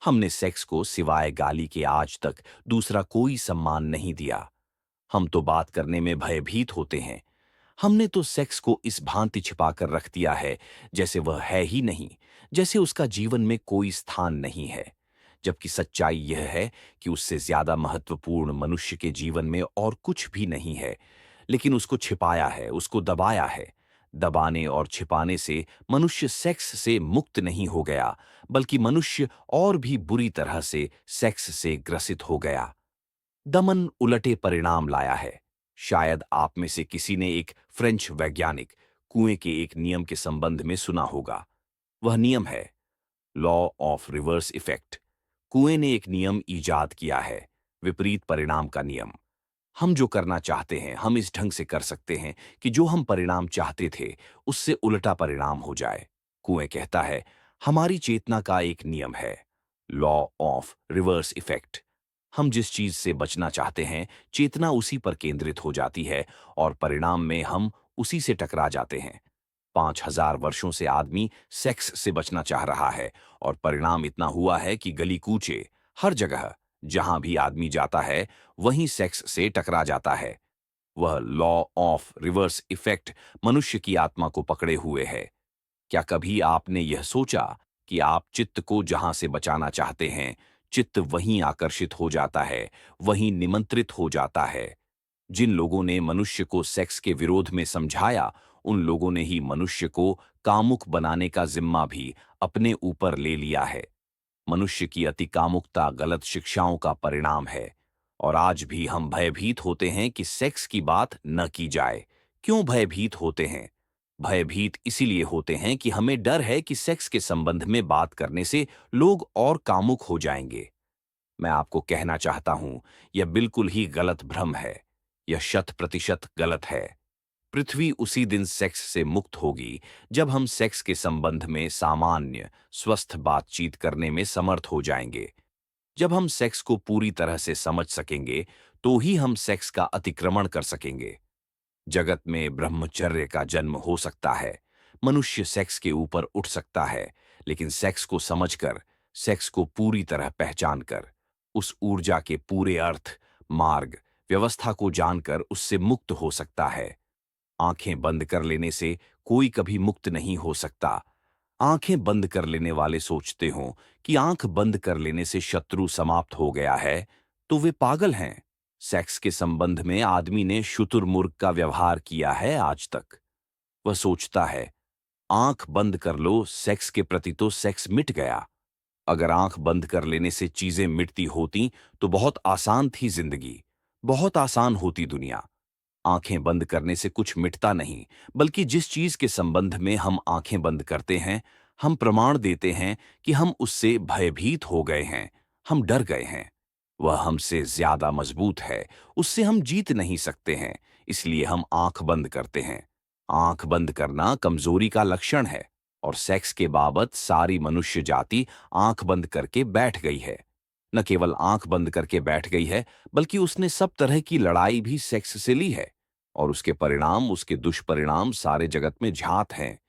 हमने सेक्स को सिवाय गाली के आज तक दूसरा कोई सम्मान नहीं दिया। हम तो बात करने में भयभीत होते हैं। हमने तो सेक्स को इस भांति छिपाकर रख दिया है जैसे वह है ही नहीं, जैसे उसका जीवन में कोई स्थान नहीं है। जबकि सच्चाई यह है कि उससे ज्यादा महत्वपूर्ण मनुष्य के जीवन में और कुछ भी नहीं है। लेकिन उसको छिपाया है, उसको दबाया है। दबाने और छिपाने से मनुष्य सेक्स से मुक्त नहीं हो गया, बल्कि मनुष्य और भी बुरी तरह से सेक्स से ग्रसित हो गया। दमन उलटे परिणाम लाया है। शायद आप में से किसी ने एक फ्रेंच वैज्ञानिक कुएं के एक नियम के संबंध में सुना होगा। वह नियम है लॉ ऑफ रिवर्स इफेक्ट। कुएं ने एक नियम इजाद किया है, विपरीत परिणाम का नियम। हम जो करना चाहते हैं हम इस ढंग से कर सकते हैं कि जो हम परिणाम चाहते थे उससे उल्टा परिणाम हो जाए। कुएं कहता है, हमारी चेतना का एक नियम है, लॉ ऑफ रिवर्स इफेक्ट। हम जिस चीज से बचना चाहते हैं चेतना उसी पर केंद्रित हो जाती है और परिणाम में हम उसी से टकरा जाते हैं। 5,000 वर्षों से आदमी सेक्स से बचना चाह रहा है और परिणाम इतना हुआ है कि गली कूचे हर जगह जहां भी आदमी जाता है वहीं सेक्स से टकरा जाता है। वह लॉ ऑफ रिवर्स इफेक्ट मनुष्य की आत्मा को पकड़े हुए है। क्या कभी आपने यह सोचा कि आप चित्त को जहां से बचाना चाहते हैं, चित्त वहीं आकर्षित हो जाता है, वहीं निमंत्रित हो जाता है। जिन लोगों ने मनुष्य को सेक्स के विरोध में समझाया, उन लोगों ने ही मनुष्य को कामुक बनाने का जिम्मा भी अपने ऊपर ले लिया है। मनुष्य की अति कामुकता गलत शिक्षाओं का परिणाम है। और आज भी हम भयभीत होते हैं कि सेक्स की बात न की जाए। क्यों भयभीत होते हैं? भयभीत इसीलिए होते हैं कि हमें डर है कि सेक्स के संबंध में बात करने से लोग और कामुक हो जाएंगे। मैं आपको कहना चाहता हूं, यह बिल्कुल ही गलत भ्रम है। यह 100% गलत है। पृथ्वी उसी दिन सेक्स से मुक्त होगी जब हम सेक्स के संबंध में सामान्य, स्वस्थ बातचीत करने में समर्थ हो जाएंगे। जब हम सेक्स को पूरी तरह से समझ सकेंगे, तो ही हम सेक्स का अतिक्रमण कर सकेंगे। जगत में ब्रह्मचर्य का जन्म हो सकता है। मनुष्य सेक्स के ऊपर उठ सकता है, लेकिन सेक्स को समझकर, सेक्स को पूरी तरह पहचान कर, उस ऊर्जा के पूरे अर्थ, मार्ग, व्यवस्था को जानकर उससे मुक्त हो सकता है। आंखें बंद कर लेने से कोई कभी मुक्त नहीं हो सकता। आंखें बंद कर लेने वाले सोचते हों कि आंख बंद कर लेने से शत्रु समाप्त हो गया है, तो वे पागल हैं। सेक्स के संबंध में आदमी ने शुतुरमुर्ग का व्यवहार किया है आज तक। वह सोचता है, आंख बंद कर लो, सेक्स के प्रति तो सेक्स मिट गया। अगर आंख बंद कर लेने से चीजें मिटती होती तो बहुत आसान थी जिंदगी, बहुत आसान होती दुनिया। आंखें बंद करने से कुछ मिटता नहीं, बल्कि जिस चीज के संबंध में हम आंखें बंद करते हैं, हम प्रमाण देते हैं कि हम उससे भयभीत हो गए हैं, हम डर गए हैं। वह हमसे ज्यादा मजबूत है, उससे हम जीत नहीं सकते हैं, इसलिए हम आंख बंद करते हैं। आंख बंद करना कमजोरी का लक्षण है और सेक्स के बाबत सारी मनुष्य जाति आंख बंद करके बैठ गई है। न केवल आंख बंद करके बैठ गई है, बल्कि उसने सब तरह की लड़ाई भी सेक्स से ली है और उसके परिणाम, उसके दुष्परिणाम सारे जगत में झांत हैं।